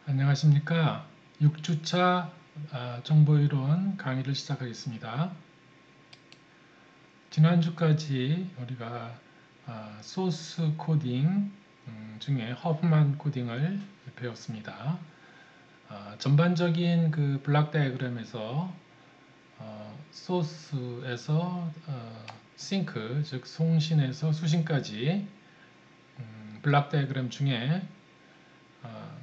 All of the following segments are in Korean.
안녕하십니까. 6주차 정보이론 강의를 시작하겠습니다. 지난주까지 우리가 소스 코딩 중에 허프만 코딩을 배웠습니다. 전반적인 그 블락 다이어그램에서 소스에서 싱크, 즉 송신에서 수신까지 블락 다이어그램 중에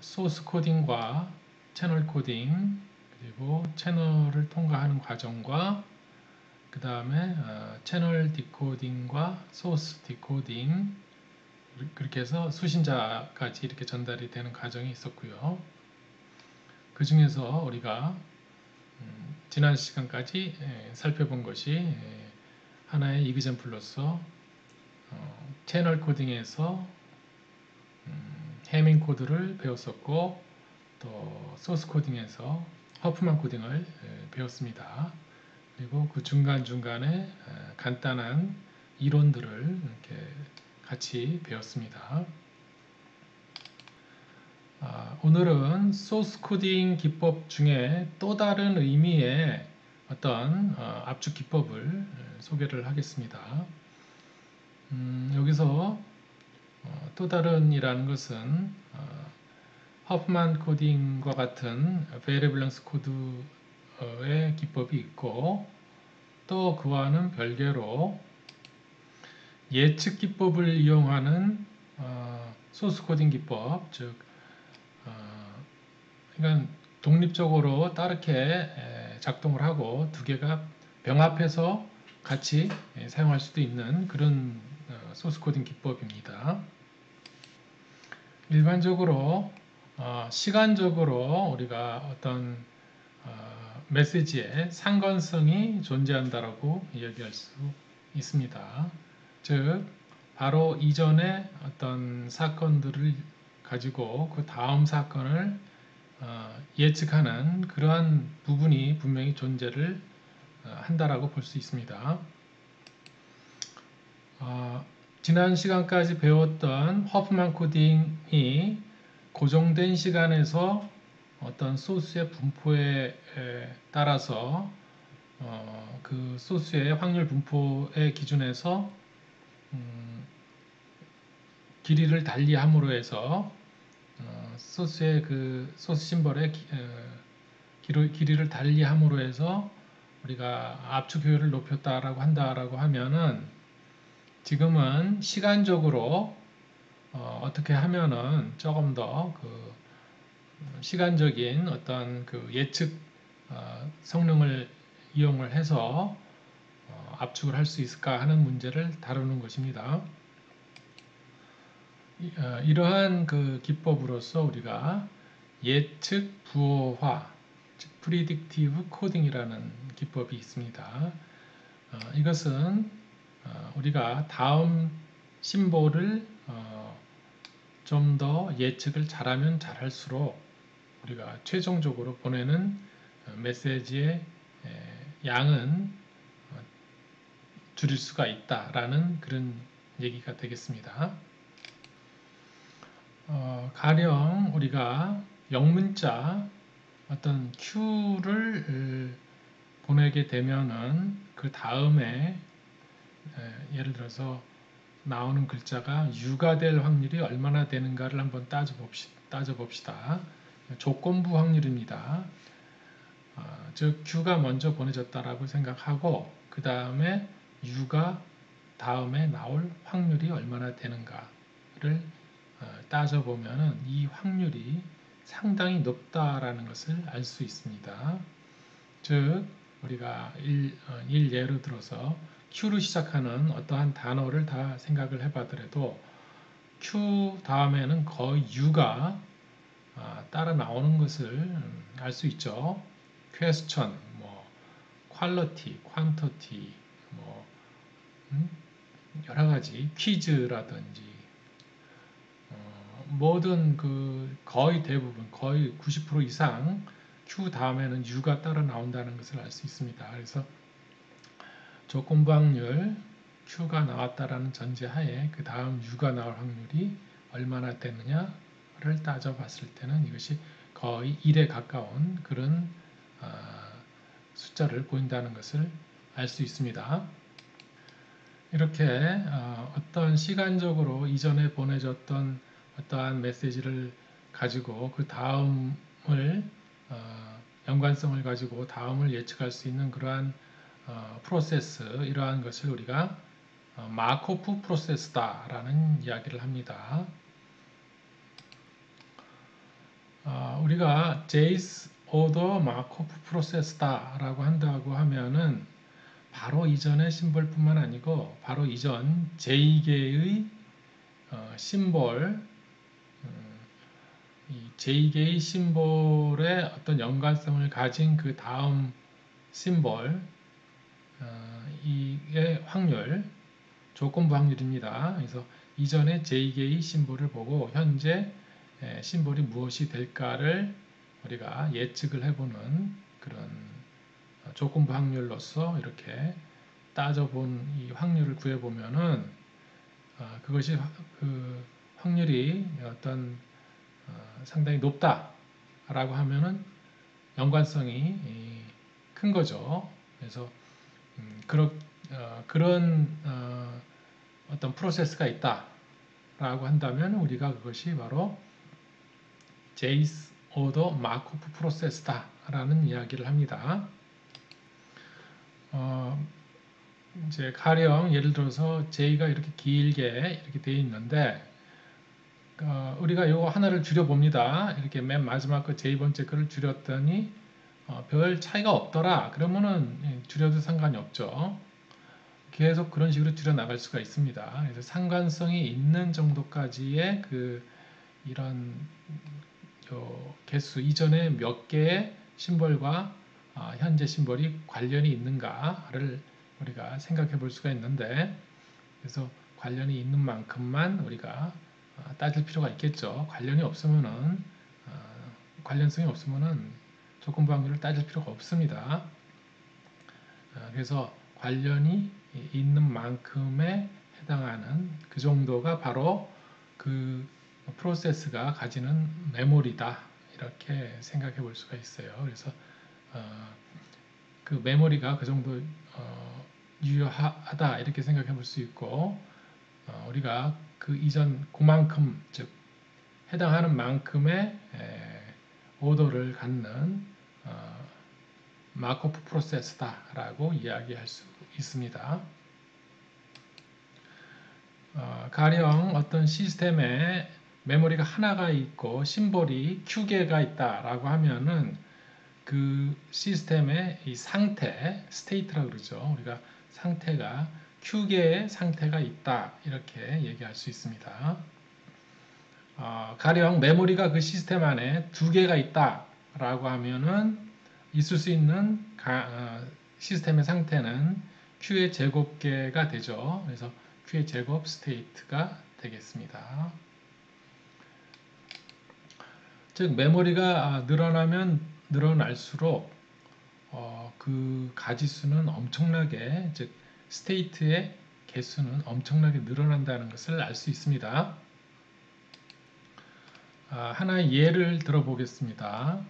소스 코딩과 채널 코딩, 그리고 채널을 통과하는 과정과 그 다음에 채널 디코딩과 소스 디코딩, 그렇게 해서 수신자까지 이렇게 전달이 되는 과정이 있었고요. 그 중에서 우리가 지난 시간까지 살펴본 것이 하나의 이그젬플로서 채널 코딩에서 해밍 코드를 배웠었고, 또 소스 코딩에서 허프만 코딩을 배웠습니다. 그리고 그 중간중간에 간단한 이론들을 이렇게 같이 배웠습니다. 오늘은 소스 코딩 기법 중에 또 다른 의미의 어떤 압축 기법을 소개를 하겠습니다. 여기서 또 다른 이라는 것은 허프만 코딩과 같은 베리블런스 코드의 기법이 있고, 또 그와는 별개로 예측 기법을 이용하는 소스 코딩 기법, 즉 그러니까 독립적으로 다르게 작동을 하고 두 개가 병합해서 같이 사용할 수도 있는 그런 소스 코딩 기법입니다. 일반적으로 시간적으로 우리가 어떤 메시지에 상관성이 존재한다라고 이야기할 수 있습니다. 즉, 바로 이전에 어떤 사건들을 가지고 그 다음 사건을 예측하는 그러한 부분이 분명히 존재를 한다라고 볼 수 있습니다. 지난 시간까지 배웠던 허프만 코딩이 고정된 시간에서 어떤 소스의 분포에 따라서 그 소스의 확률 분포의 기준에서 길이를 달리함으로 해서 소스의 그 소스 심벌의 길이를 달리함으로 해서 우리가 압축 효율을 높였다라고 한다라고 하면은, 지금은 시간적으로 어떻게 하면은 조금 더 그 시간적인 어떤 그 예측 성능을 이용을 해서 압축을 할 수 있을까 하는 문제를 다루는 것입니다. 이러한 그 기법으로서 우리가 예측 부호화, 즉 프리딕티브 코딩이라는 기법이 있습니다. 이것은 우리가 다음 심볼을 좀 더 예측을 잘하면 잘할수록 우리가 최종적으로 보내는 메시지의 양은 줄일 수가 있다라는 그런 얘기가 되겠습니다. 가령 우리가 영문자 어떤 Q를 보내게 되면은 그 다음에 예를 들어서 나오는 글자가 U가 될 확률이 얼마나 되는가를 한번 따져봅시다. 조건부 확률입니다. 즉 Q가 먼저 보내졌다라고 생각하고 그 다음에 U가 다음에 나올 확률이 얼마나 되는가를 따져보면 이 확률이 상당히 높다라는 것을 알 수 있습니다. 즉 우리가 일예로 들어서 Q로 시작하는 어떠한 단어를 다 생각을 해봐더라도 Q 다음에는 거의 U가 따라 나오는 것을 알 수 있죠. question, 뭐 quality, quantity, 뭐 여러 가지 퀴즈라든지 모든 그 거의 대부분 거의 90% 이상 Q 다음에는 U가 따라 나온다는 것을 알 수 있습니다. 그래서 조건부 확률 Q가 나왔다라는 전제하에 그 다음 U가 나올 확률이 얼마나 되느냐를 있는가를 따져봤을 때는 이것이 거의 1에 가까운 그런 숫자를 보인다는 것을 알 수 있습니다. 이렇게 어떤 시간적으로 이전에 보내줬던 어떠한 메시지를 가지고 그 다음을 연관성을 가지고 다음을 예측할 수 있는 그러한 프로세스, 이러한 것을 우리가 마코프 프로세스다라는 이야기를 합니다. 우리가 제이스 오더 마코프 프로세스다라고 한다고 하면은 바로 이전의 심볼뿐만 아니고 바로 이전 J개의 심볼, 이 J개의 심볼의 어떤 연관성을 가진 그 다음 심볼, 이의 확률, 조건부 확률입니다. 그래서 이전의 J개의 심볼을 보고 현재 심볼이 무엇이 될까를 우리가 예측을 해보는 그런 조건부 확률로서 이렇게 따져본 이 확률을 구해보면은 그것이 그 확률이 어떤 상당히 높다라고 하면은 연관성이 큰 거죠. 그래서 그런 어떤 프로세스가 있다라고 한다면 우리가 그것이 바로 제이스 오더 마코프 프로세스다라는 이야기를 합니다. 이제 가령 예를 들어서 J가 이렇게 길게 이렇게 되어 있는데 우리가 이거 하나를 줄여 봅니다. 이렇게 맨 마지막 거 J 번째 거를 줄였더니 별 차이가 없더라. 그러면은 줄여도 상관이 없죠. 계속 그런 식으로 줄여 나갈 수가 있습니다. 그래서 상관성이 있는 정도까지의 이런 개수 이전에 몇 개의 심볼과 현재 심볼이 관련이 있는가를 우리가 생각해 볼 수가 있는데, 그래서 관련이 있는 만큼만 우리가 따질 필요가 있겠죠. 관련이 없으면은 관련성이 없으면은 조건부 확률을 따질 필요가 없습니다. 그래서 관련이 있는 만큼에 해당하는 그 정도가 바로 그 프로세스가 가지는 메모리다, 이렇게 생각해 볼 수가 있어요. 그래서 그 메모리가 그 정도 유효하다 이렇게 생각해 볼 수 있고, 우리가 그 이전 그만큼, 즉 해당하는 만큼의 오더를 갖는 마코프 프로세스다라고 이야기할 수 있습니다. 가령 어떤 시스템에 메모리가 하나가 있고 심볼이 Q개가 있다라고 하면은 그 시스템의 이 상태, 스테이트라고 그러죠. 우리가 상태가 Q개의 상태가 있다, 이렇게 얘기할 수 있습니다. 가령 메모리가 그 시스템 안에 2개가 있다라고 하면은 있을 수 있는 시스템의 상태는 Q의 제곱계가 되죠. 그래서 Q의 제곱 스테이트가 되겠습니다. 즉 메모리가 늘어나면 늘어날수록 그 가지수는 엄청나게, 즉 스테이트의 개수는 엄청나게 늘어난다는 것을 알 수 있습니다. 하나의 예를 들어보겠습니다.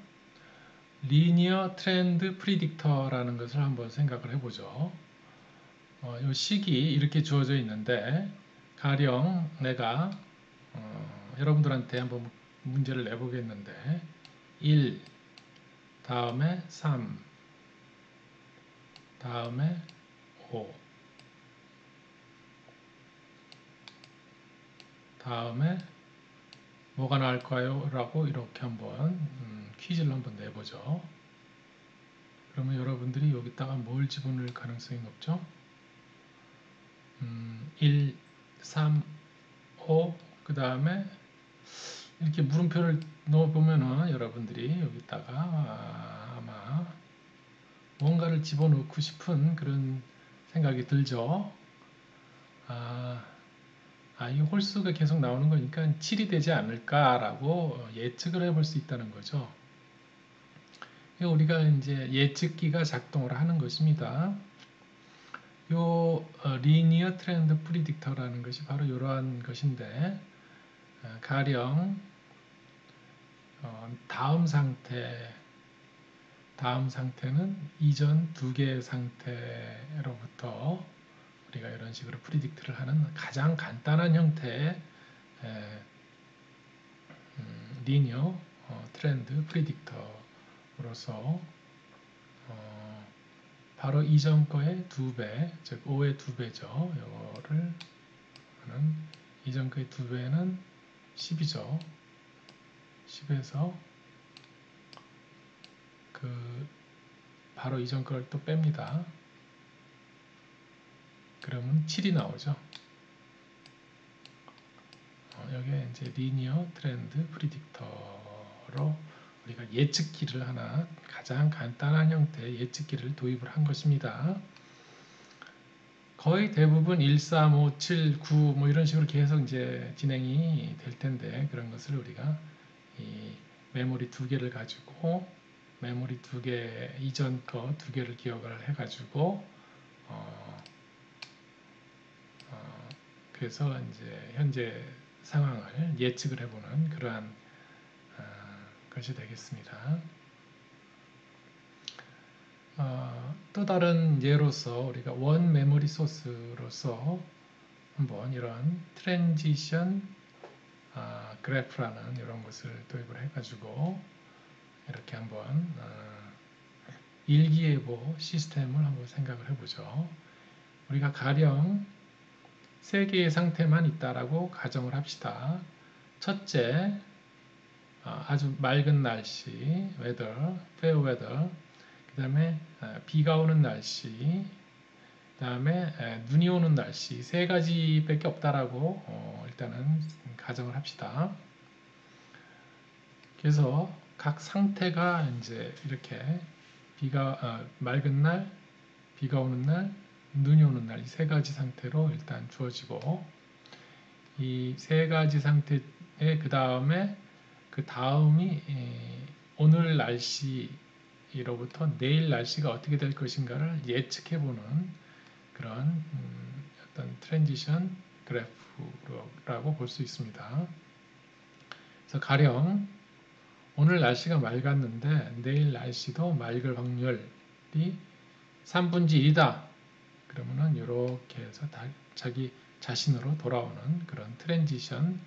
리니어 트렌드 프리딕터라는 것을 한번 생각을 해보죠. 이 식이 이렇게 주어져 있는데, 가령 내가 여러분들한테 한번 문제를 내보겠는데 1, 다음에 3, 다음에 5, 다음에 뭐가 나올까요? 라고 이렇게 한번 퀴즈를 한번 내보죠. 그러면 여러분들이 여기다가 뭘 집어넣을 가능성이 높죠? 1, 3, 5, 그 다음에 이렇게 물음표를 넣어보면은 여러분들이 여기다가 아마 뭔가를 집어넣고 싶은 그런 생각이 들죠. 이 홀수가 계속 나오는 거니까 7이 되지 않을까라고 예측을 해볼 수 있다는 거죠. 우리가 이제 예측기가 작동을 하는 것입니다. 요 리니어 트렌드 프리딕터라는 것이 바로 이러한 것인데, 가령 다음 상태는 이전 두 개의 상태로부터 우리가 이런 식으로 프리딕트를 하는 가장 간단한 형태의 리니어 트렌드 프리딕터로서 바로 이전 거의 2배, 즉 5의 2배죠. 이거를 하는 이전 거의 2배는 10이죠. 10에서 바로 이전 걸 또 뺍니다. 그러면 7이 나오죠. 여기에 이제 리니어 트렌드 프리딕터로 우리가 예측기를 하나 가장 간단한 형태의 예측기를 도입을 한 것입니다. 거의 대부분 1, 3, 5, 7, 9 뭐 이런 식으로 계속 이제 진행이 될 텐데 그런 것을 우리가 이 메모리 두 개를 가지고 메모리 두 개 이전 거 두 개를 기억을 해가지고 그래서 이제 현재 상황을 예측을 해보는 그러한 것이 되겠습니다. 또 다른 예로서 우리가 원 메모리 소스로서 한번 이런 트랜지션 그래프라는 이런 것을 도입을 해가지고 이렇게 한번 일기예보 시스템을 한번 생각을 해보죠. 우리가 가령 세 개의 상태만 있다라고 가정을 합시다. 첫째, 아주 맑은 날씨, weather, fair weather. 그 다음에 비가 오는 날씨, 그 다음에 눈이 오는 날씨 세 가지밖에 없다라고 일단은 가정을 합시다. 그래서 각 상태가 이제 이렇게 맑은 날, 비가 오는 날, 눈이 오는 날 이 세 가지 상태로 일단 주어지고 이 세 가지 상태의 그 다음이 오늘 날씨로부터 내일 날씨가 어떻게 될 것인가를 예측해보는 그런 어떤 트랜지션 그래프라고 볼 수 있습니다. 그래서 가령 오늘 날씨가 맑았는데 내일 날씨도 맑을 확률이 3분의 1이다. 그러면은 이렇게 해서 자기 자신으로 돌아오는 그런 트랜지션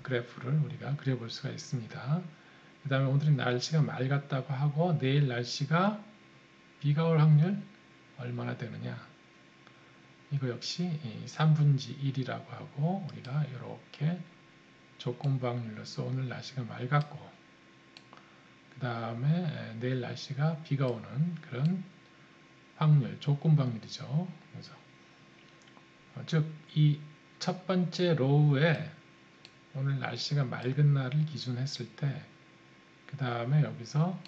그래프를 우리가 그려볼 수가 있습니다. 그 다음에 오늘 날씨가 맑았다고 하고 내일 날씨가 비가 올 확률 얼마나 되느냐. 이거 역시 3분의 1이라고 하고 우리가 이렇게 조건부 확률로서 오늘 날씨가 맑았고 그 다음에 내일 날씨가 비가 오는 그런 확률, 조건부 확률이죠. 그래서 즉 이 첫 번째 로우에 오늘 날씨가 맑은 날을 기준했을 때 그 다음에 여기서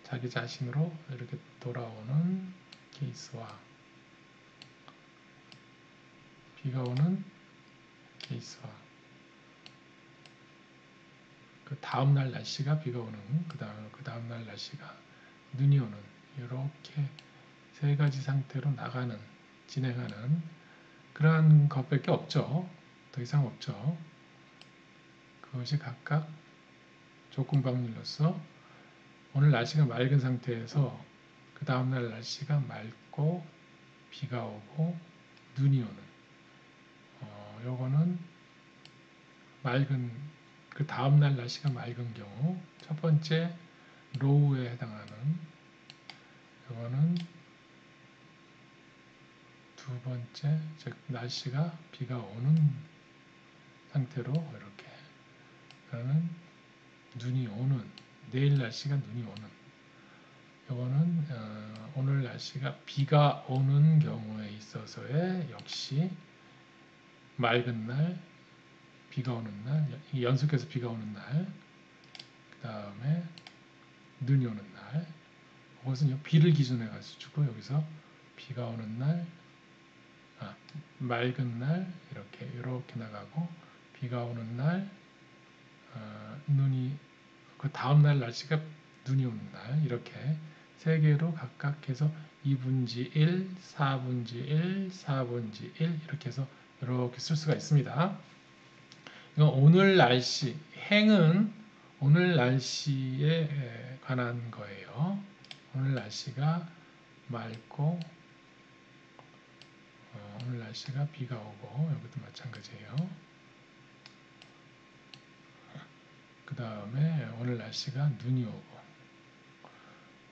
자기 자신으로 이렇게 돌아오는 케이스와 비가 오는 케이스와 그 다음날 날씨가 비가 오는 그 다음날 날씨가 눈이 오는 이렇게 세 가지 상태로 진행하는 그러한 것밖에 없죠. 더 이상 없죠. 그것이 각각 조건부 확률로서 오늘 날씨가 맑은 상태에서 그 다음날 날씨가 맑고 비가 오고 눈이 오는 요거는 그 다음날 날씨가 맑은 경우 첫 번째 로우에 해당하는 요거는 두 번째 즉 날씨가 비가 오는 상태로 이렇게 그러는 눈이 오는 내일 날씨가 눈이 오는 요거는 오늘 날씨가 비가 오는 경우에 있어서의 역시 맑은 날, 비가 오는 날, 연속해서 비가 오는 날, 그 다음에 눈이 오는 날. 그것은 비를 기준해 가지고 여기서 비가 오는 날, 맑은 날 이렇게 나가고 비가 오는 날, 그 다음 날 날씨가 눈이 오는 날 이렇게 세 개로 각각 해서 2분의 1, 4분의 1, 4분의 1 이렇게 해서 이렇게 쓸 수가 있습니다. 이건 오늘 날씨, 행은 오늘 날씨에 관한 거예요. 오늘 날씨가 맑고 오늘 날씨가 비가 오고 여기도 마찬가지예요. 그 다음에 오늘 날씨가 눈이 오고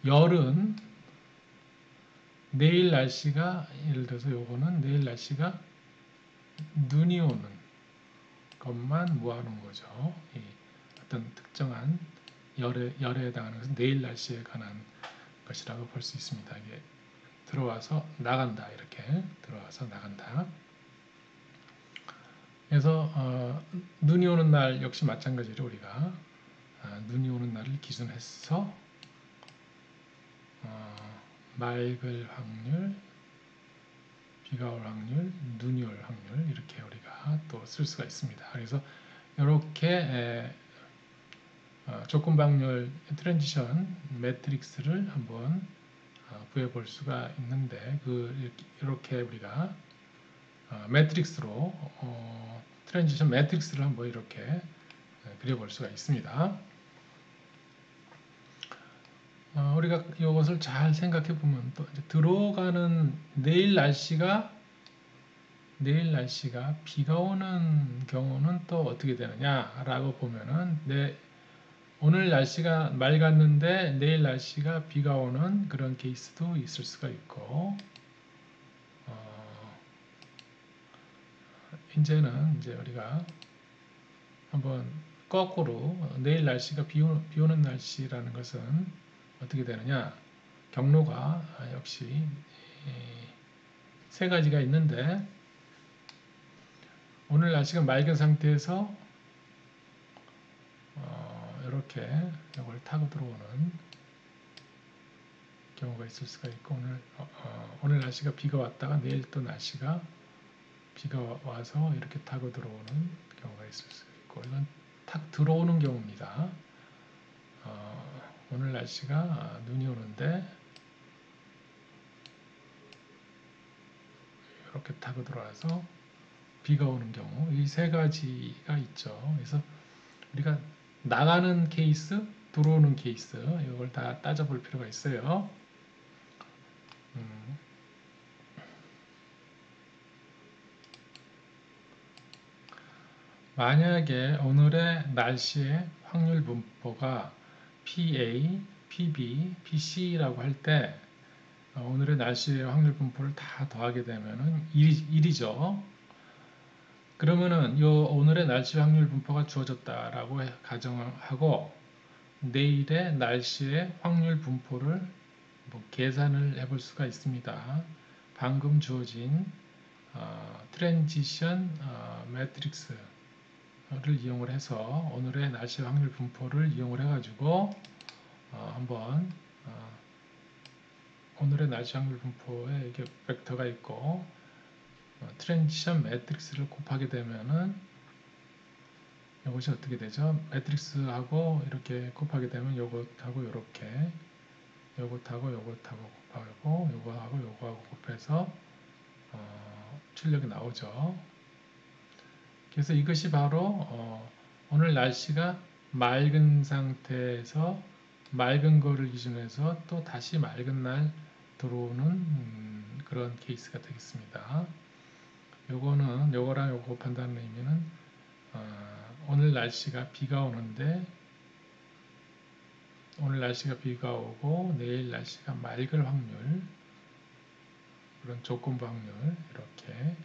열은 내일 날씨가 예를 들어서 요거는 내일 날씨가 눈이 오는 것만 모아놓은 거죠. 이 어떤 특정한 열에 해당하는 것은 내일 날씨에 관한 것이라고 볼 수 있습니다. 이게 들어와서 나간다 이렇게 들어와서 나간다. 그래서 눈이 오는 날 역시 마찬가지로 우리가 눈이 오는 날을 기준해서 맑을 확률, 비가 올 확률, 눈이 올 확률 이렇게 우리가 또 쓸 수가 있습니다. 그래서 이렇게 조건 방열 트랜지션 매트릭스를 한번 구해 볼 수가 있는데 이렇게 우리가 매트릭스로 트랜지션 매트릭스를 한번 이렇게 그려볼 수가 있습니다. 우리가 이것을 잘 생각해 보면 또 들어가는 내일 날씨가 비가 오는 경우는 또 어떻게 되느냐라고 보면은 오늘 날씨가 맑았는데 내일 날씨가 비가 오는 그런 케이스도 있을 수가 있고 이제는 이제 우리가 한번 거꾸로 내일 날씨가 비 오는 날씨라는 것은 어떻게 되느냐 경로가 역시 세 가지가 있는데 오늘 날씨가 맑은 상태에서 이렇게 이걸 타고 들어오는 경우가 있을 수가 있고 오늘 날씨가 비가 왔다가 내일 또 날씨가 비가 와서 이렇게 타고 들어오는 경우가 있을 수가 있고 이건 탁 들어오는 경우입니다. 오늘 날씨가 눈이 오는데 이렇게 타고 들어와서 비가 오는 경우 이 세 가지가 있죠. 그래서 우리가 나가는 케이스, 들어오는 케이스 이걸 다 따져볼 필요가 있어요. 만약에 오늘의 날씨의 확률 분포가 PA, PB, PC라고 할 때 오늘의 날씨의 확률 분포를 다 더하게 되면은 1이죠. 그러면은 요 오늘의 날씨 확률 분포가 주어졌다라고 가정하고 내일의 날씨의 확률 분포를 계산을 해볼 수가 있습니다. 방금 주어진 트랜지션 매트릭스를 이용을 해서 오늘의 날씨 확률 분포를 이용을 해가지고 한번 오늘의 날씨 확률 분포에 이렇게 벡터가 있고 트랜지션 매트릭스를 곱하게 되면은 이것이 어떻게 되죠? 매트릭스하고 이렇게 곱하게 되면 이것하고 이렇게 요것하고 곱하고 요거하고 곱해서 출력이 나오죠. 그래서 이것이 바로 오늘 날씨가 맑은 상태에서 맑은 거를 기준해서 또 다시 맑은 날 들어오는 그런 케이스가 되겠습니다. 요거랑 요거 곱한다는 의미는 오늘 날씨가 비가 오는데 오늘 날씨가 비가 오고 내일 날씨가 맑을 확률 그런 조건부 확률 이렇게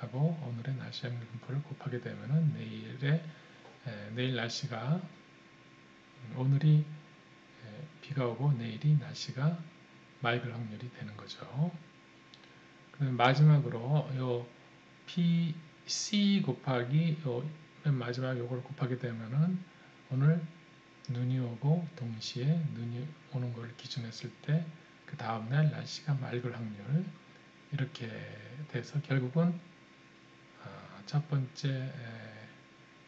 하고 오늘의 날씨 확률 분포를 곱하게 되면은 내일 날씨가 오늘이 비가 오고 내일이 날씨가 맑을 확률이 되는 거죠. 그다음 마지막으로 요 PC 곱하기 요 맨 마지막 요걸 곱하게 되면은 오늘 눈이 오고 동시에 눈이 오는 걸 기준했을 때 그 다음날 날씨가 맑을 확률 이렇게 돼서 결국은 첫 번째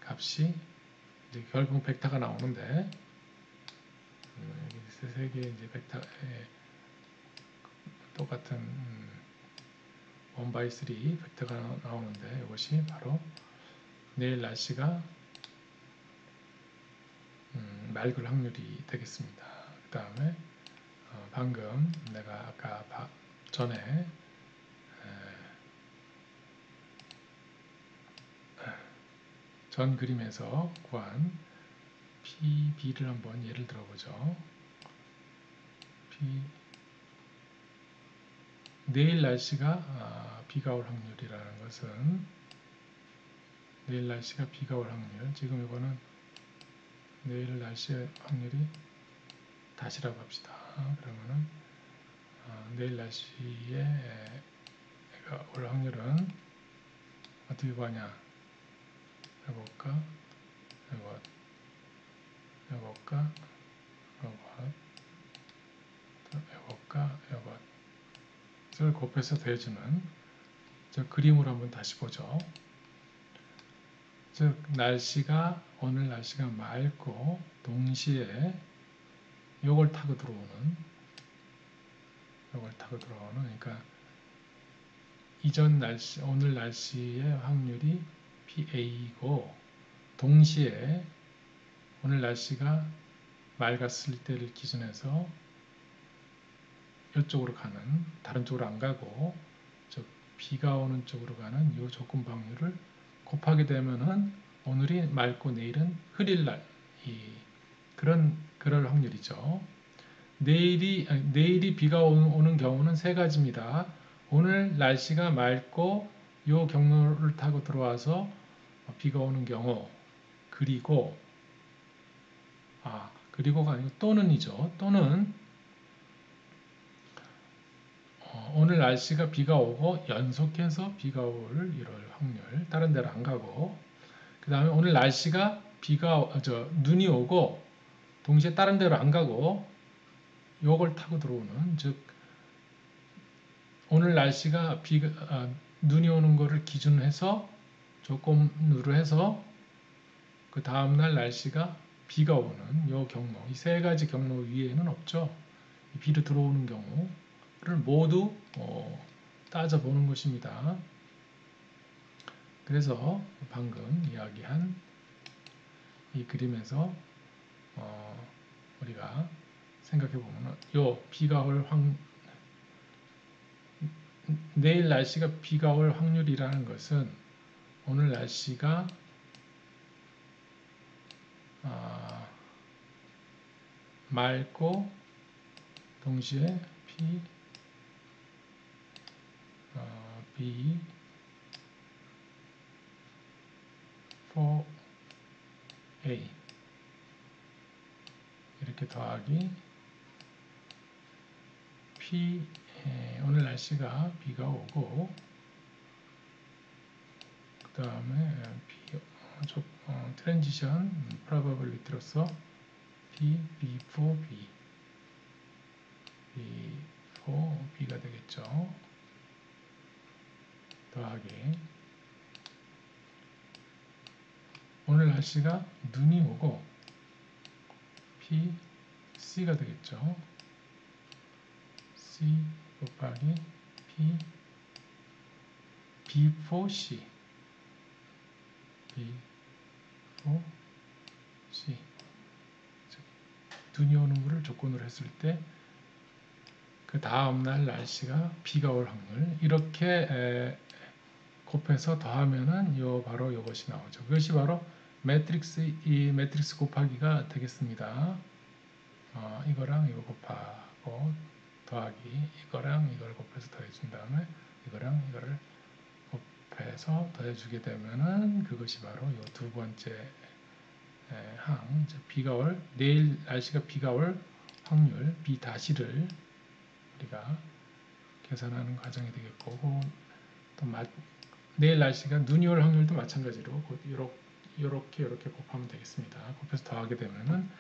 값이 이제 결국 벡터가 나오는데 세 개의 이제 벡터 똑같은 1/3 벡터가 나오는데 이것이 바로 내일 날씨가 맑을 확률이 되겠습니다. 그 다음에 방금 내가 아까 전에 전 그림에서 구한 PB를 한번 예를 들어보죠. 내일 날씨가 비가 올 확률이라는 것은 내일 날씨가 비가 올 확률, 지금 이거는 내일 날씨의 확률이 다시라고 합시다. 그러면은 내일 날씨에 올 확률은 어떻게 구하냐 해볼까? 해볼까? 이것을 곱해서 더해주는 저 그림으로 한번 다시 보죠. 즉 오늘 날씨가 맑고 동시에 요걸 타고 들어오는 그러니까 오늘 날씨의 확률이 PA이고 동시에 오늘 날씨가 맑았을 때를 기준해서 이쪽으로 가는, 다른 쪽으로 안 가고 즉 비가 오는 쪽으로 가는 이 조건부 확률을 곱하게 되면은 오늘이 맑고 내일은 흐릴 날, 그럴 확률이죠. 내일이 비가 오는 경우는 세 가지입니다. 오늘 날씨가 맑고 이 경로를 타고 들어와서 비가 오는 경우, 그리고가 아니고 또는이죠. 또는 오늘 날씨가 비가 오고 연속해서 비가 올 이럴 확률, 다른 데로 안 가고, 그 다음에 오늘 날씨가 눈이 오고 동시에 다른 데로 안 가고 요걸 타고 들어오는, 즉 오늘 날씨가 눈이 오는 거를 기준으로 해서 조건으로 해서 그 다음날 날씨가 비가 오는 요 경로, 이 세 가지 경로 위에는 없죠. 비로 들어오는 경우를 모두 따져보는 것입니다. 그래서 방금 이야기한 이 그림에서 우리가 생각해보면 내일 날씨가 비가 올 확률이라는 것은 오늘 날씨가 맑고 동시에 B4A 이렇게 더하기 오늘 날씨가 비가 오고 그 다음에 트랜지션 probability로서 B4B가 되겠죠. 더하기 오늘 날씨가 눈이 오고 PC가 되겠죠. C 곱하기 B4C 눈이 오는 것을 조건으로 했을 때 그 다음날 날씨가 비가 올 확률, 이렇게 곱해서 더하면은 바로 이것이 나오죠. 그것이 바로 이 매트릭스 곱하기가 되겠습니다. 이거랑 이거 곱하고 더하기 이거랑 이걸 곱해서 더해준 다음에 이거랑 이거를 곱해서 더해주게 되면은 그것이 바로 이 두 번째 항, 내일 날씨가 비가 올 확률 B-를 우리가 계산하는 과정이 되겠고, 또 내일 날씨가 눈이 올 확률도 마찬가지로 이렇게 곱하면 되겠습니다. 곱해서 더하게 되면은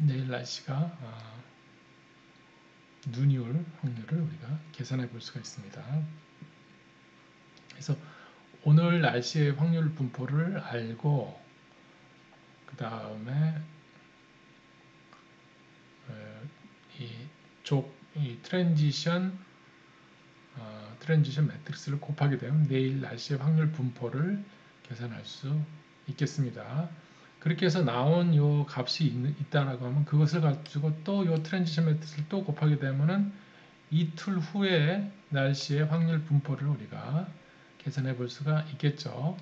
내일 날씨가 눈이 올 확률을 우리가 계산해 볼 수가 있습니다. 그래서 오늘 날씨의 확률 분포를 알고 그 다음에 이 트랜지션 매트릭스를 곱하게 되면 내일 날씨의 확률 분포를 계산할 수 있겠습니다. 그렇게 해서 나온 요 값이 있다라고 하면 그것을 가지고 또 요 트랜지션 매트릭스를 또 곱하게 되면은 이틀 후에 날씨의 확률 분포를 우리가 계산해 볼 수가 있겠죠.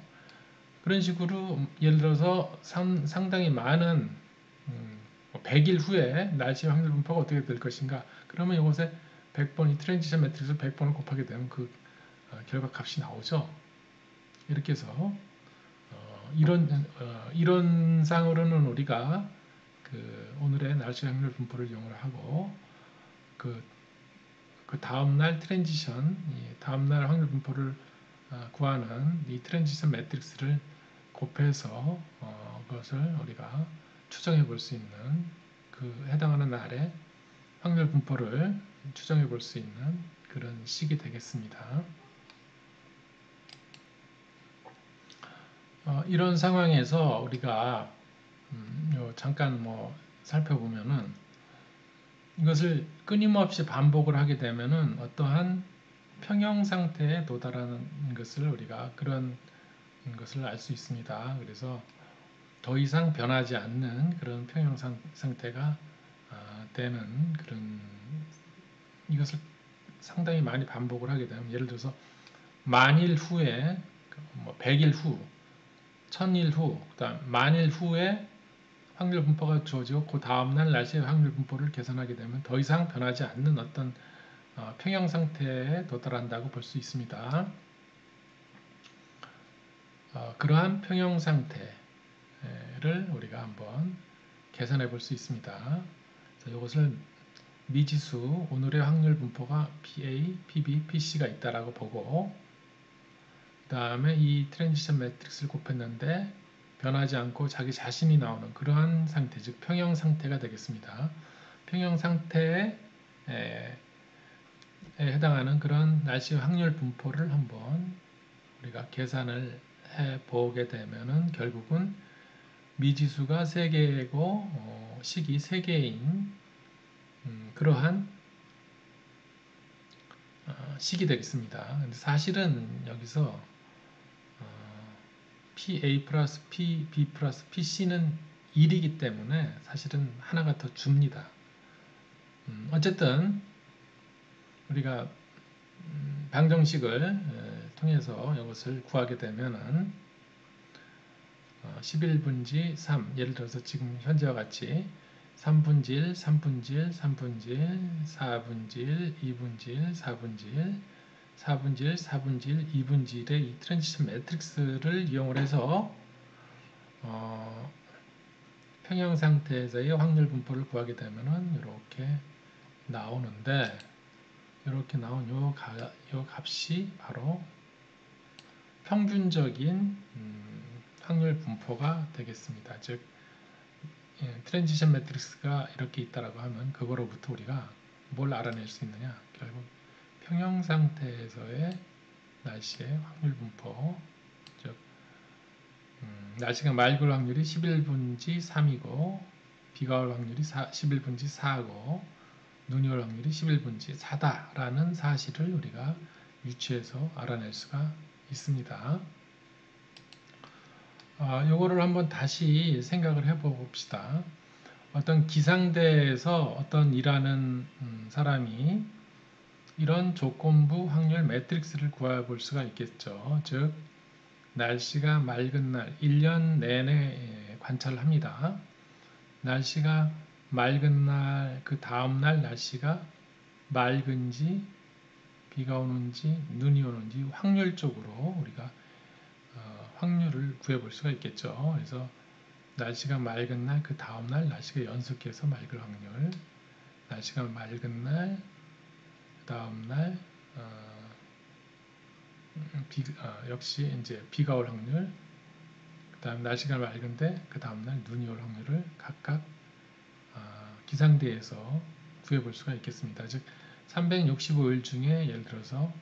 그런 식으로 예를 들어서 상당히 많은 100일 후에 날씨 확률 분포가 어떻게 될 것인가. 그러면 이것에 100번이 트랜지션 매트릭스 100번을 곱하게 되면 그 결과 값이 나오죠. 이렇게 해서 이론상으로는 우리가 그 오늘의 날씨 확률 분포를 이용을 하고 그 다음날 트랜지션, 다음날 확률 분포를 구하는 이 트랜지션 매트릭스를 곱해서 그것을 우리가 추정해 볼 수 있는 그 해당하는 날의 확률 분포를 추정해 볼 수 있는 그런 식이 되겠습니다. 이런 상황에서 우리가 잠깐 뭐 살펴보면은 이것을 끊임없이 반복을 하게 되면은 어떠한 평형 상태에 도달하는 것을 우리가 그런 것을 알 수 있습니다. 그래서 더 이상 변하지 않는 그런 평형 상태가 되는 그런 이것을 상당히 많이 반복을 하게 되면 예를 들어서 만일 후에 뭐 100일 후, 1000일 후, 그다음 만일 후에 확률 분포가 주어지고 그 다음날 날씨의 확률 분포를 계산하게 되면 더 이상 변하지 않는 어떤 평형 상태에 도달한다고 볼 수 있습니다. 그러한 평형 상태를 우리가 한번 계산해 볼 수 있습니다. 이것을 미지수 오늘의 확률 분포가 PA, PB, PC가 있다라고 보고 그 다음에 이 트랜지션 매트릭스를 곱했는데 변하지 않고 자기 자신이 나오는 그러한 상태, 즉 평형 상태가 되겠습니다. 평형 상태에 해당하는 그런 날씨 확률 분포를 한번 우리가 계산을 해 보게 되면은 결국은 미지수가 3개고 식이 3개인 그러한 식이 되겠습니다. 근데 사실은 여기서 PA 플러스 PB 플러스 PC는 1이기 때문에 사실은 하나가 더 줍니다. 어쨌든 우리가 방정식을 통해서 이것을 구하게 되면은 11분지 3 예를 들어서 지금 현재와 같이 3분질, 3분질, 3분질, 4분질, 2분질, 4분질, 4분질, 4분질, 2분질의 이 트랜지션 매트릭스를 이용을 해서 평형 상태에서의 확률 분포를 구하게 되면은 이렇게 나오는데 이렇게 나온 요 값이 바로 평균적인 확률 분포가 되겠습니다. 즉 트랜지션 매트릭스가 이렇게 있다라고 하면 그거로부터 우리가 뭘 알아낼 수 있느냐? 결국 평형 상태에서의 날씨의 확률 분포, 즉 날씨가 맑을 확률이 11분지 3이고 비가 올 확률이 11분지 4고 눈이 올 확률이 11분지 4다라는 사실을 우리가 유추해서 알아낼 수가 있습니다. 요거를 한번 다시 생각을 해봅시다. 어떤 기상대에서 어떤 일하는 사람이 이런 조건부 확률 매트릭스를 구해볼 수가 있겠죠. 즉 날씨가 맑은 날 1년 내내 관찰을 합니다. 날씨가 맑은 날 그 다음날 날씨가 맑은지 비가 오는지 눈이 오는지 확률적으로 우리가 확률을 구해볼 수가 있겠죠. 그래서 날씨가 맑은 날 그 다음날 날씨가 연속해서 맑을 확률 날씨가 맑은 날 그 다음날 역시 이제 비가 올 확률 그 다음 날씨가 맑은데 그 다음날 눈이 올 확률을 각각 기상대에서 구해볼 수가 있겠습니다. 즉 365일 중에 예를 들어서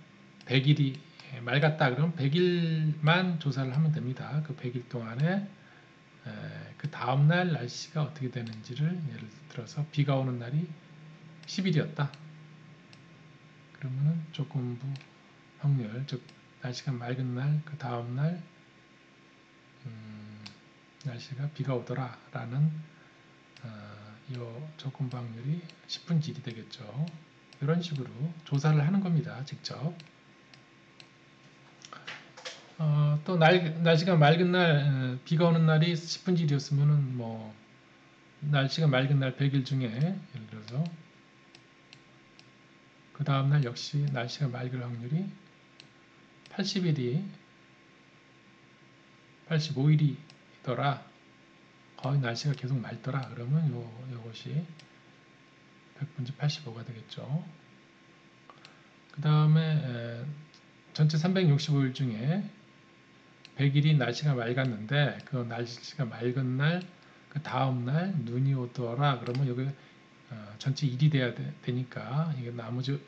100일이 맑았다 그러면 100일만 조사를 하면 됩니다. 그 100일 동안에 그 다음날 날씨가 어떻게 되는지를 예를 들어서 비가 오는 날이 10일이었다. 그러면은 조건부 확률, 즉 날씨가 맑은 날 그 다음날 날씨가 비가 오더라 라는 이 조건부 확률이 10분의 1이 되겠죠. 이런 식으로 조사를 하는 겁니다. 직접. 또 날씨가 맑은 날, 비가 오는 날이 10분의 1이었으면은 뭐 날씨가 맑은 날 100일 중에 예를 들어서 그 다음날 역시 날씨가 맑을 확률이 80일이 85일이더라. 거의 날씨가 계속 맑더라. 그러면 요것이 100분의 85가 되겠죠. 그 다음에 전체 365일 중에 100일이 날씨가 맑았는데 그 날씨가 맑은 날 그 다음날 눈이 오더라. 그러면 여기 전체 1이 돼야 되니까 이게 나머지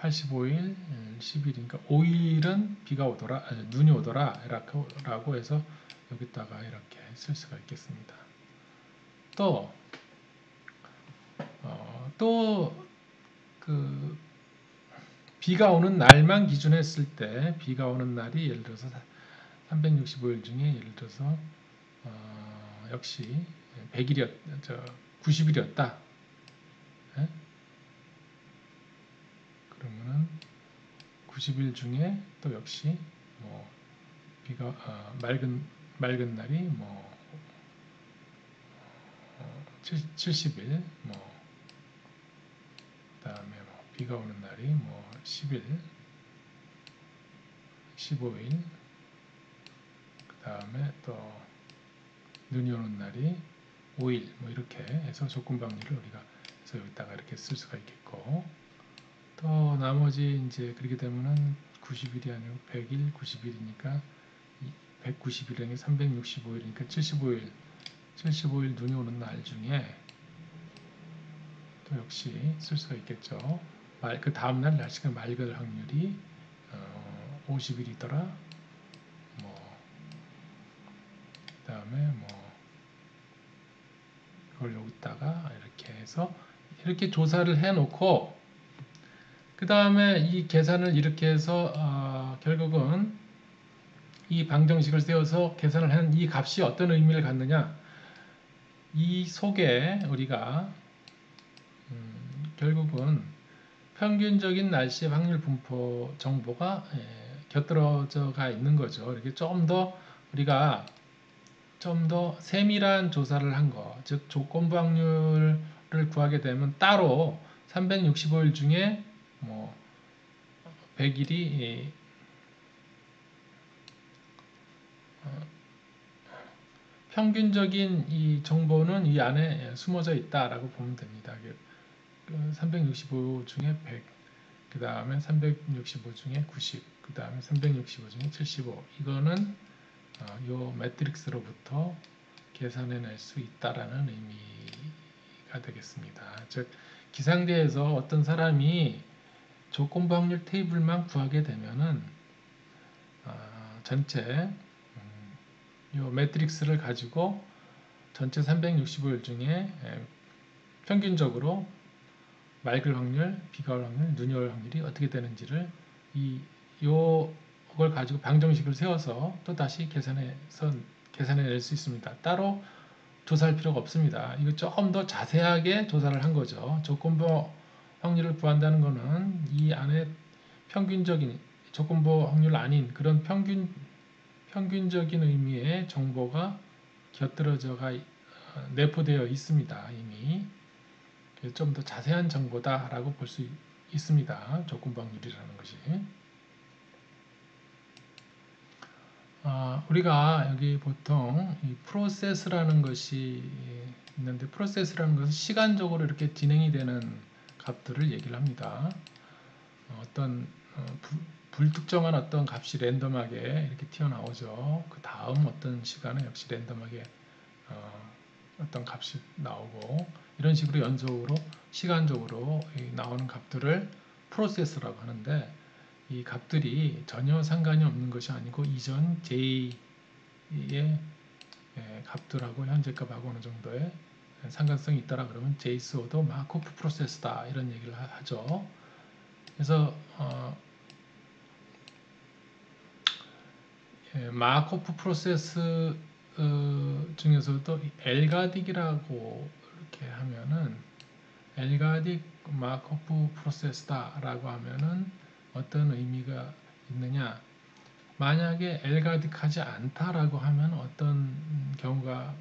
85일, 10일이니까 5일은 비가 오더라, 눈이 오더라 라고 해서 여기다가 이렇게 쓸 수가 있겠습니다. 그 비가 오는 날만 기준했을 때 비가 오는 날이 예를 들어서 365일 중에 예를 들어서 역시 90일이었다. 예? 그러면은 90일 중에 또 역시 뭐 비가 맑은 날이 뭐 70일 뭐 그다음에 뭐 비가 오는 날이 뭐 10일 15일 그다음에 또 눈이 오는 날이 5일 뭐 이렇게 해서 조건부 확률을 우리가 그래서 여기다가 이렇게 쓸 수가 있겠고 또 나머지 이제 그렇게 되면은 90일이 아니고 100일 90일이니까 190일이니 365일이니까 75일 눈이 오는 날 중에 또 역시 쓸 수가 있겠죠. 그 다음날 날씨가 맑을 확률이 50일이더라. 뭐 그다음에 뭐 그걸 여기다가 이렇게 해서 이렇게 조사를 해놓고 그 다음에 이 계산을 이렇게 해서 결국은 이 방정식을 세워서 계산을 한 이 값이 어떤 의미를 갖느냐 이 속에 우리가 결국은 평균적인 날씨 확률 분포 정보가 곁들어져가 있는 거죠. 이렇게 우리가 좀 더 세밀한 조사를 한 거, 즉 조건부 확률을 구하게 되면 따로 365일 중에 뭐 100일이 평균적인 이 정보는 이 안에 숨어져 있다라고 보면 됩니다. 365 중에 100, 그 다음에 365 중에 90, 그 다음에 365 중에 75. 이거는 요 매트릭스로부터 계산해낼 수 있다라는 의미가 되겠습니다. 즉 기상대에서 어떤 사람이 조건부 확률 테이블만 구하게 되면은 전체 요 매트릭스를 가지고 전체 365일 중에 평균적으로 맑을 확률, 비가 올 확률, 눈이 올 확률이 어떻게 되는지를 요걸 가지고 방정식을 세워서 또 다시 계산해낼 수 있습니다. 따로 조사할 필요가 없습니다. 이거 조금 더 자세하게 조사를 한 거죠. 조건부 확률을 구한다는 것은 이 안에 평균적인 조건부 확률 아닌 그런 평균적인 의미의 정보가 곁들여져가 내포되어 있습니다. 이미 좀 더 자세한 정보다라고 볼 수 있습니다. 조건부 확률이라는 것이. 우리가 여기 보통 이 프로세스라는 것이 있는데 프로세스라는 것은 시간적으로 이렇게 진행이 되는 값들을 얘기를 합니다. 어떤 불특정한 어떤 값이 랜덤하게 이렇게 튀어나오죠. 그 다음 어떤 시간에 역시 랜덤하게 어떤 값이 나오고 이런 식으로 연속으로 시간적으로 나오는 값들을 프로세스라고 하는데 이 값들이 전혀 상관이 없는 것이 아니고 이전 J의 값들하고 현재 값하고 어느 정도의 상관성이 있다라 그러면 JSO도 마코프 프로세스다 이런 얘기를 하죠. 그래서 마코프 프로세스를 중에서도 엘가딕이라고 이렇게 하면은 엘가딕 마코프 프로세스다라고 하면은 어떤 의미가 있느냐? 만약에 엘가딕하지 않다라고 하면 어떤 경우가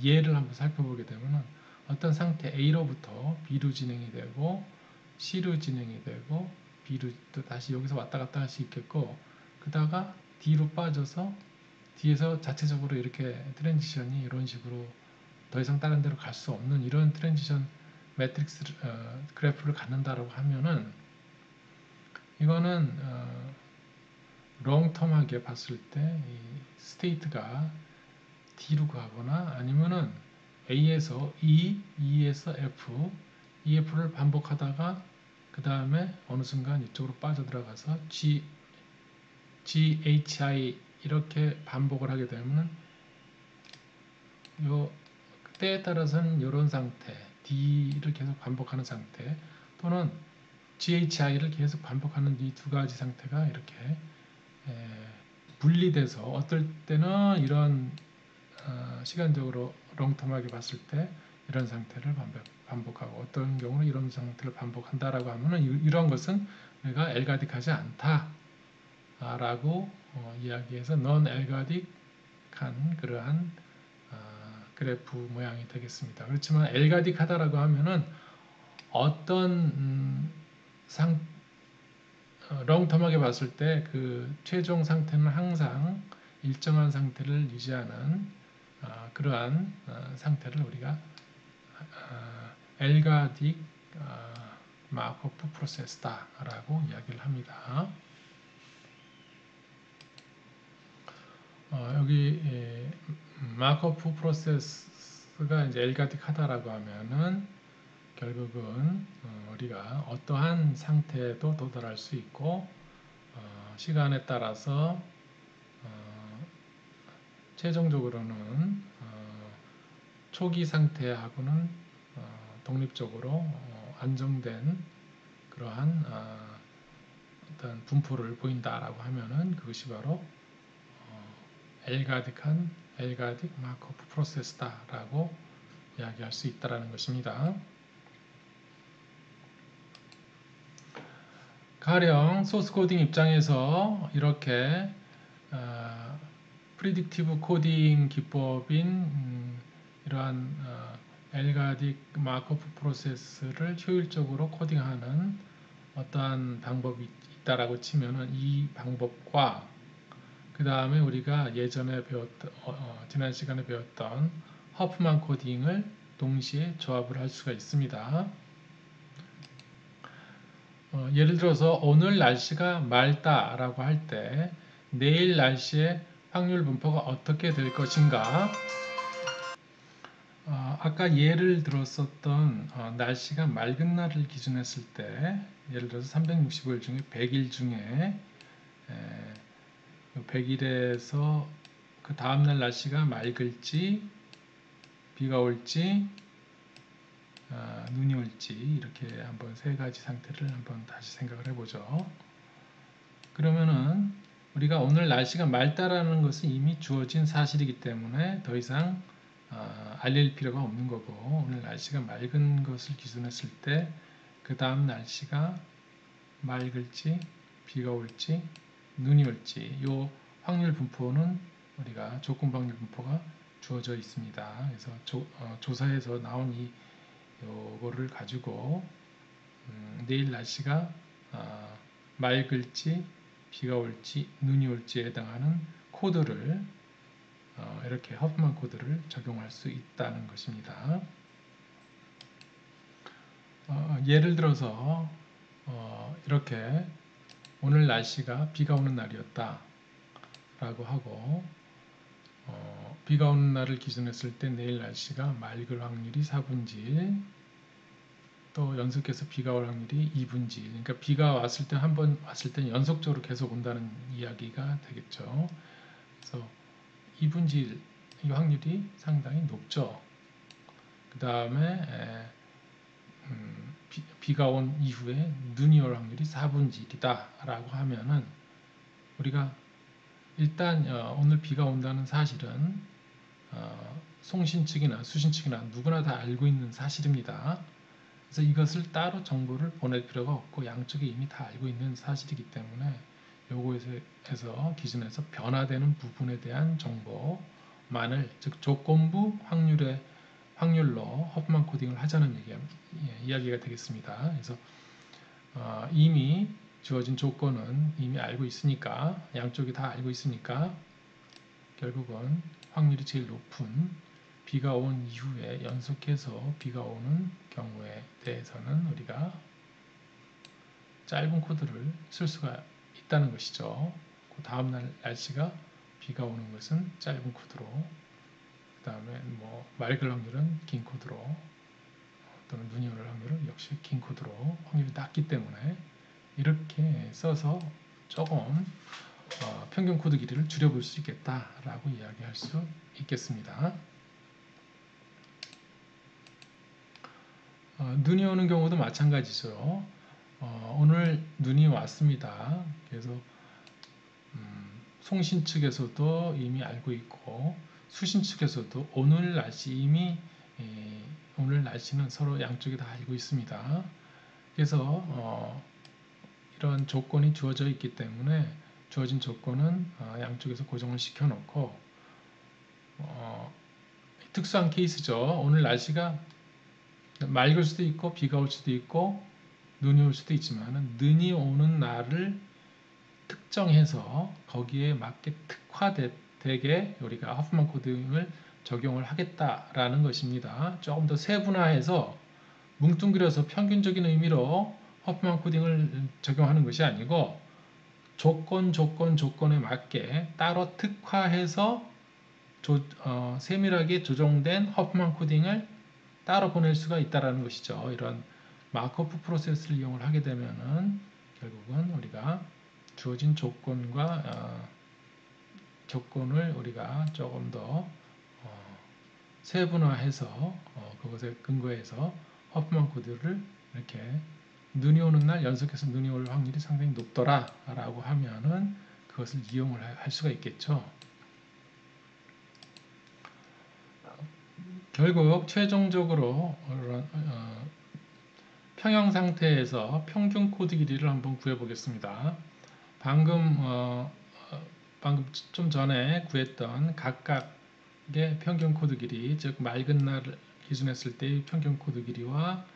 예를 한번 살펴보게 되면은 어떤 상태 A로부터 B로 진행이 되고 C로 진행이 되고 B로 또 다시 여기서 왔다 갔다 할 수 있겠고 그다가 D로 빠져서 D에서 자체적으로 이렇게 트랜지션이 이런 식으로 더 이상 다른 데로 갈 수 없는 이런 트랜지션 매트릭스 그래프를 갖는다라고 하면은 이거는 롱텀하게 봤을 때 이 스테이트가 D로 가거나 아니면은 A에서 E, E에서 F, EF를 반복하다가 그 다음에 어느 순간 이쪽으로 빠져들어가서 GHI 이렇게 반복을 하게 되면 요 때에 따라서는 이런 상태 D를 계속 반복하는 상태 또는 GHI를 계속 반복하는 이 두 가지 상태가 이렇게 분리돼서 어떨 때는 이런 시간적으로 롱텀하게 봤을 때 이런 상태를 반복하고 어떤 경우는 이런 상태를 반복한다라고 하면은 이런 것은 내가 엘가딕하지 않다라고 이야기해서 넌 엘가딕한 그러한 그래프 모양이 되겠습니다. 그렇지만 엘가딕하다라고 하면은 어떤 롱텀하게 봤을 때 그 최종 상태는 항상 일정한 상태를 유지하는 그러한 상태를 우리가 엘가딕 마코프 프로세스다라고 이야기를 합니다. 여기 마코프 프로세스가 이제 엘가딕하다라고 하면은 결국은 우리가 어떠한 상태에도 도달할 수 있고 시간에 따라서 최종적으로는 초기 상태하고는 독립적으로 안정된 그러한 어떤 분포를 보인다라고 하면은 그것이 바로 엘가딕 마코프 프로세스다라고 이야기할 수 있다라는 것입니다. 가령 소스 코딩 입장에서 이렇게 프리딕티브 코딩 기법인 이러한 엘가딕 마코프 프로세스를 효율적으로 코딩하는 어떠한 방법이 있다라고 치면은 이 방법과 그 다음에 우리가 예전에 배웠던 지난 시간에 배웠던 허프만 코딩을 동시에 조합을 할 수가 있습니다. 예를 들어서 오늘 날씨가 맑다라고 할 때 내일 날씨의 확률 분포가 어떻게 될 것인가? 아까 예를 들었었던 날씨가 맑은 날을 기준했을 때 예를 들어서 365일 중에 100일 중에 100일에서 그 다음날 날씨가 맑을지 비가 올지 눈이 올지 이렇게 한번 세 가지 상태를 한번 다시 생각을 해보죠. 그러면은 우리가 오늘 날씨가 맑다라는 것은 이미 주어진 사실이기 때문에 더 이상 알릴 필요가 없는 거고 오늘 날씨가 맑은 것을 기준했을 때 그 다음 날씨가 맑을지 비가 올지 눈이 올지 요 확률 분포는 우리가 조건 확률 분포가 주어져 있습니다. 그래서 조사에서 나온 요거를 가지고 내일 날씨가 맑을지 비가 올지 눈이 올지에 해당하는 코드를 이렇게 허프만 코드를 적용할 수 있다는 것입니다. 예를 들어서 이렇게 오늘 날씨가 비가 오는 날이었다 라고 하고 비가 오는 날을 기준했을 때 내일 날씨가 맑을 확률이 4분의 1 또 연속해서 비가 올 확률이 2분의 1 그러니까 비가 왔을 때 한 번 왔을 때는 연속적으로 계속 온다는 이야기가 되겠죠. 그래서 2분의 1 이 확률이 상당히 높죠. 그 다음에 비가 온 이후에 눈이 올 확률이 4분의 1이다 라고 하면은 우리가 일단 오늘 비가 온다는 사실은 송신 측이나 수신 측이나 누구나 다 알고 있는 사실입니다. 그래서 이것을 따로 정보를 보낼 필요가 없고 양쪽이 이미 다 알고 있는 사실이기 때문에 요거에서 기준에서 변화되는 부분에 대한 정보만을, 즉 조건부 확률로 허프만 코딩을 하자는 이야기가 되겠습니다. 그래서 이미 주어진 조건은 이미 알고 있으니까, 양쪽이 다 알고 있으니까 결국은 확률이 제일 높은 비가 온 이후에 연속해서 비가 오는 경우에 대해서는 우리가 짧은 코드를 쓸 수가 있다는 것이죠. 그 다음날 날씨가 비가 오는 것은 짧은 코드로, 그 다음에 뭐 맑을 확률은 긴 코드로, 또는 눈이 오는 확률은 역시 긴 코드로 확률이 낮기 때문에 이렇게 써서 조금 평균 코드 길이를 줄여볼 수 있겠다라고 이야기할 수 있겠습니다. 눈이 오는 경우도 마찬가지죠. 오늘 눈이 왔습니다. 그래서 송신 측에서도 이미 알고 있고 수신 측에서도 오늘 날씨 오늘 날씨는 서로 양쪽이 다 알고 있습니다. 그래서 이런 조건이 주어져 있기 때문에 주어진 조건은 양쪽에서 고정을 시켜 놓고 특수한 케이스죠. 오늘 날씨가 맑을 수도 있고 비가 올 수도 있고 눈이 올 수도 있지만 눈이 오는 날을 특정해서 거기에 맞게 특화되게 우리가 허프만 코딩을 적용을 하겠다라는 것입니다. 조금 더 세분화해서 뭉뚱그려서 평균적인 의미로 허프만 코딩을 적용하는 것이 아니고 조건에 맞게 따로 특화해서 세밀하게 조정된 허프만 코딩을 따로 보낼 수가 있다는 것이죠. 이런 마크오프 프로세스를 이용을 하게 되면은 결국은 우리가 주어진 조건을 우리가 조금 더 세분화해서 그것에 근거해서 허프만 코드를 이렇게 눈이 오는 날 연속해서 눈이 올 확률이 상당히 높더라 라고 하면은 그것을 이용을 할 수가 있겠죠. 결국 최종적으로 평형 상태에서 평균 코드 길이를 한번 구해 보겠습니다. 방금 좀 전에 구했던 각각의 평균 코드 길이, 즉 맑은 날 기준했을 때의 평균 코드 길이와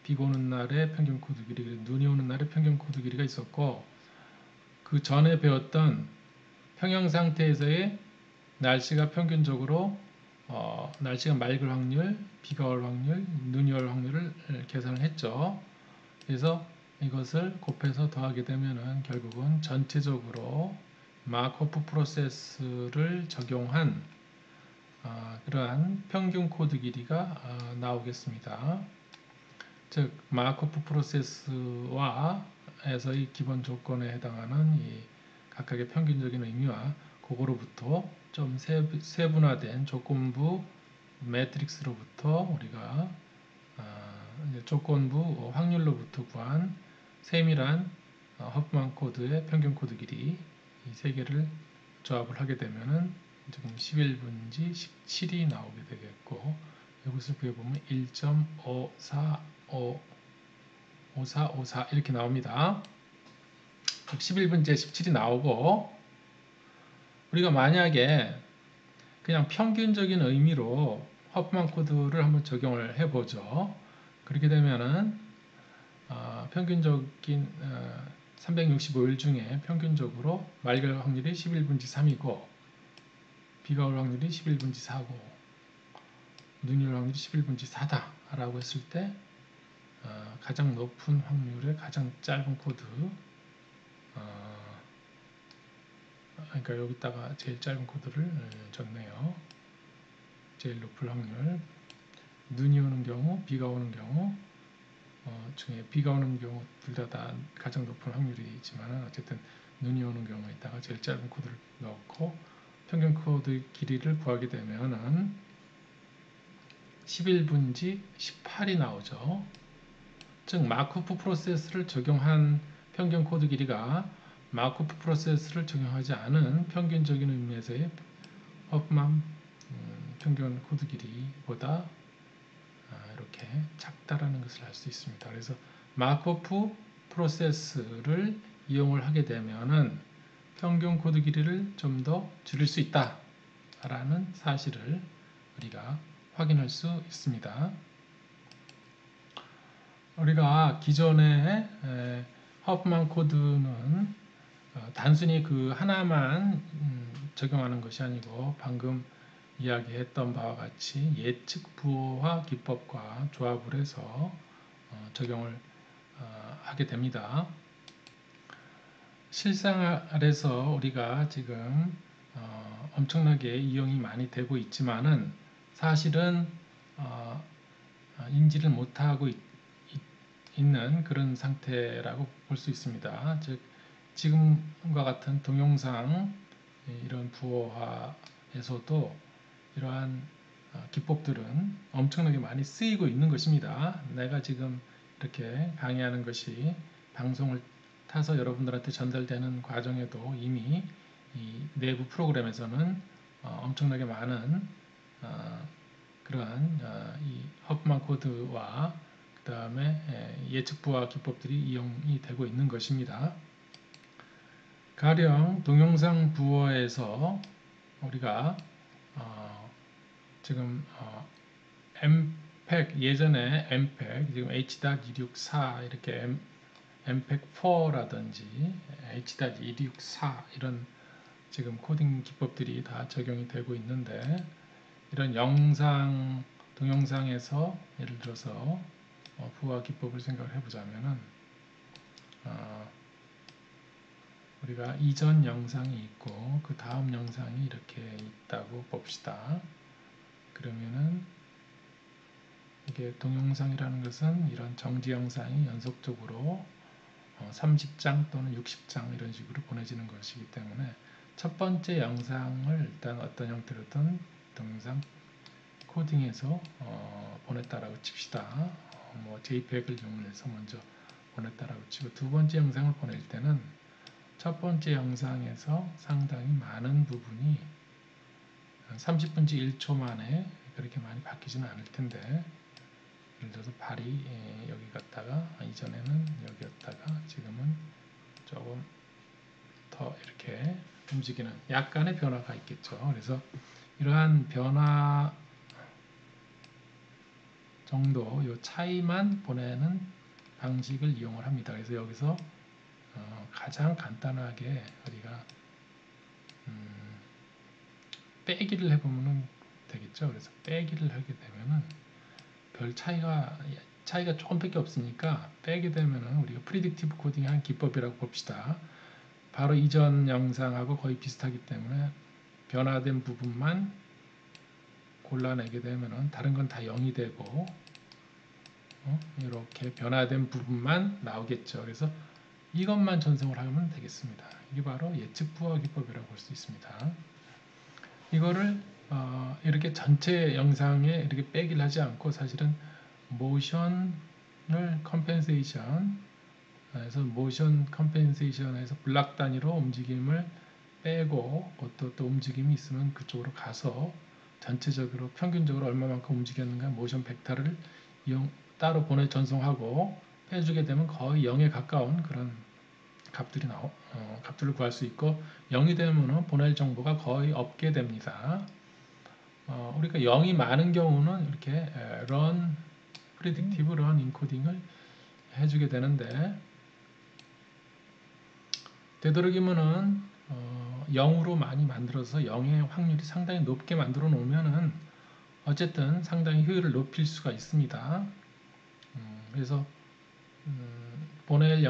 비가 오는 날의 평균 코드 길이, 눈이 오는 날의 평균 코드 길이가 있었고, 그 전에 배웠던 평형 상태에서의 날씨가 평균적으로 날씨가 맑을 확률, 비가 올 확률, 눈이 올 확률을 계산을 했죠. 그래서 이것을 곱해서 더하게 되면은 결국은 전체적으로 마크오프 프로세스를 적용한 그러한 평균 코드 길이가 나오겠습니다. 즉 마크오프 프로세스와 에서의 기본 조건에 해당하는 이 각각의 평균적인 의미와 그거로부터 좀 세분화된 조건부 매트릭스로부터 우리가 조건부 확률로부터 구한 세밀한 허프만 코드의 평균 코드 길이 이 세 개를 조합을 하게 되면은 지금 11분지 17이 나오게 되겠고, 여기서 구해보면 1.5454 이렇게 나옵니다. 11분지에 17이 나오고, 우리가 만약에 그냥 평균적인 의미로 허프만 코드를 한번 적용을 해보죠. 그렇게 되면은 평균적인 365일 중에 평균적으로 맑을 확률이 11분지 3이고 비가 올 확률이 11분지 4고 눈이 올 확률이 11분지 4다 라고 했을 때 가장 높은 확률의 가장 짧은 코드, 그러니까 여기다가 제일 짧은 코드를 적네요. 제일 높을 확률, 눈이 오는 경우, 비가 오는 경우 중에 비가 오는 경우 둘 다 가장 높은 확률이지만 어쨌든 눈이 오는 경우에다가 제일 짧은 코드를 넣고 평균 코드 길이를 구하게 되면은 11분지 18이 나오죠. 즉 마크오프 프로세스를 적용한 평균 코드 길이가 마코프 프로세스를 적용하지 않은 평균적인 의미에서의 허프만 평균 코드 길이보다 이렇게 작다라는 것을 알 수 있습니다. 그래서 마코프 프로세스를 이용을 하게 되면은 평균 코드 길이를 좀 더 줄일 수 있다라는 사실을 우리가 확인할 수 있습니다. 우리가 기존의 허프만 코드는 단순히 그 하나만 적용하는 것이 아니고 방금 이야기했던 바와 같이 예측 부호화 기법과 조합을 해서 적용을 하게 됩니다. 실생활에서 우리가 지금 엄청나게 이용이 많이 되고 있지만은 사실은 인지를 못하고 있는 그런 상태라고 볼 수 있습니다. 즉 지금과 같은 동영상 이런 부호화에서도 이러한 기법들은 엄청나게 많이 쓰이고 있는 것입니다. 내가 지금 이렇게 강의하는 것이 방송을 타서 여러분들한테 전달되는 과정에도 이미 이 내부 프로그램에서는 엄청나게 많은 그러한 이 허프만 코드와 그 다음에 예측 부호화 기법들이 이용이 되고 있는 것입니다. 가령 동영상 부호에서 우리가 지금 MPEG 예전에 MPEG 지금 H.264 이렇게 MPEG-4라든지 H.264 이런 지금 코딩 기법들이 다 적용이 되고 있는데 이런 동영상에서 예를 들어서 부호화 기법을 생각을 해보자면은 우리가 이전 영상이 있고 그 다음 영상이 이렇게 있다고 봅시다. 그러면은 이게 동영상이라는 것은 이런 정지 영상이 연속적으로 30장 또는 60장 이런 식으로 보내지는 것이기 때문에 첫 번째 영상을 일단 어떤 형태로든 동영상 코딩해서 보냈다라고 칩시다. 뭐 JPEG을 이용해서 먼저 보냈다라고 치고 두 번째 영상을 보낼 때는 첫 번째 영상에서 상당히 많은 부분이 30분째 1초 만에 그렇게 많이 바뀌지는 않을 텐데 예를 들어서 발이 여기 갔다가 이전에는 여기였다가 지금은 조금 더 이렇게 움직이는 약간의 변화가 있겠죠. 그래서 이러한 변화 정도 이 차이만 보내는 방식을 이용을 합니다. 그래서 여기서 가장 간단하게 우리가 빼기를 해보면 되겠죠. 그래서 빼기를 하게 되면은 별 차이가 조금밖에 없으니까 빼게 되면은 우리가 프리딕티브 코딩한 기법이라고 봅시다. 바로 이전 영상하고 거의 비슷하기 때문에 변화된 부분만 골라내게 되면은 다른 건 다 0이 되고 이렇게 변화된 부분만 나오겠죠. 그래서 이것만 전송을 하면 되겠습니다. 이게 바로 예측 부호화 기법이라고 볼 수 있습니다. 이거를 이렇게 전체 영상에 이렇게 빼기를 하지 않고 사실은 모션을 컴펜세이션 그래서 모션 컴펜세이션에서 블락 단위로 움직임을 빼고 또 움직임이 있으면 그쪽으로 가서 전체적으로 평균적으로 얼마만큼 움직였는가 모션 벡터를 따로 보내 전송하고 빼주게 되면 거의 0에 가까운 그런 값들을 구할 수 있고 0이 되면 보낼 정보가 거의 없게 됩니다. 우리가 0이 많은 경우는 이렇게 run predictive run encoding을 해주게 되는데 되도록이면은 0으로 많이 만들어서 0의 확률이 상당히 높게 만들어 놓으면은 어쨌든 상당히 효율을 높일 수가 있습니다. 그래서 보낼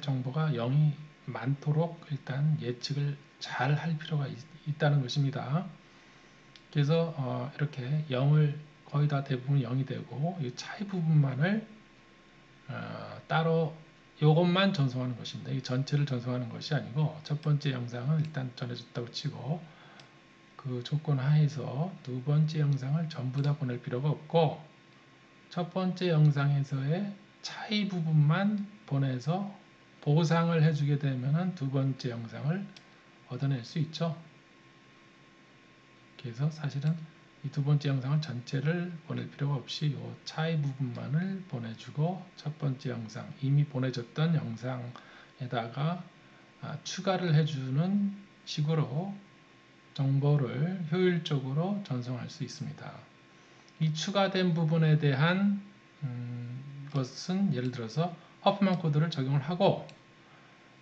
정보가 0이 많도록 일단 예측을 잘 할 필요가 있다는 것입니다. 그래서 이렇게 0을 거의 다 대부분 0이 되고 이 차이 부분만을 따로 이것만 전송하는 것입니다. 이 전체를 전송하는 것이 아니고 첫 번째 영상은 일단 전해줬다고 치고 그 조건 하에서 두 번째 영상을 전부 다 보낼 필요가 없고 첫 번째 영상에서의 차이 부분만 보내서 보상을 해주게 되면은 두 번째 영상을 얻어낼 수 있죠. 그래서 사실은 이 두 번째 영상을 전체를 보낼 필요가 없이 이 차이 부분만을 보내주고 첫 번째 영상, 이미 보내줬던 영상에다가 추가를 해주는 식으로 정보를 효율적으로 전송할 수 있습니다. 이 추가된 부분에 대한 것은 예를 들어서 허프만 코드를 적용을 하고,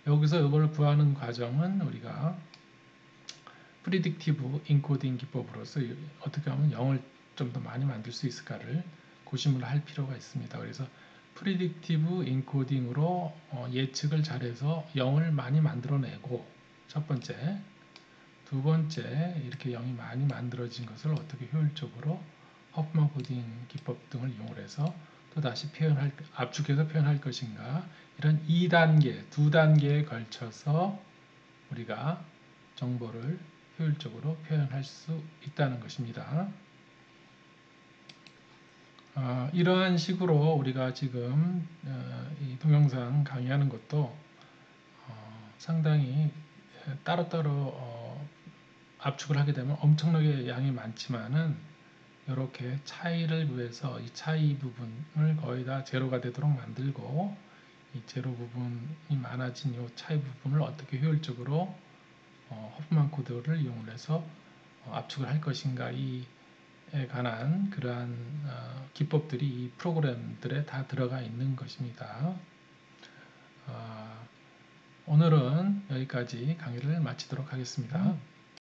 여기서 이걸 구하는 과정은 우리가 프리딕티브 인코딩 기법으로서 어떻게 하면 0을 좀 더 많이 만들 수 있을까를 고심을 할 필요가 있습니다. 그래서 프리딕티브 인코딩으로 예측을 잘해서 0을 많이 만들어내고, 첫 번째, 두 번째, 이렇게 0이 많이 만들어진 것을 어떻게 효율적으로 허프만 코딩 기법 등을 이용해서 또 다시 압축해서 표현할 것인가, 이런 2단계, 두 단계에 걸쳐서 우리가 정보를 효율적으로 표현할 수 있다는 것입니다. 이러한 식으로 우리가 지금 이 동영상 강의하는 것도 상당히 따로따로 압축을 하게 되면 엄청나게 양이 많지만은 이렇게 차이를 위해서 이 차이 부분을 거의 다 제로가 되도록 만들고, 이 제로 부분이 많아진 이 차이 부분을 어떻게 효율적으로 허프만 코드를 이용해서 압축을 할 것인가에 관한 그러한 기법들이 이 프로그램들에 다 들어가 있는 것입니다. 오늘은 여기까지 강의를 마치도록 하겠습니다.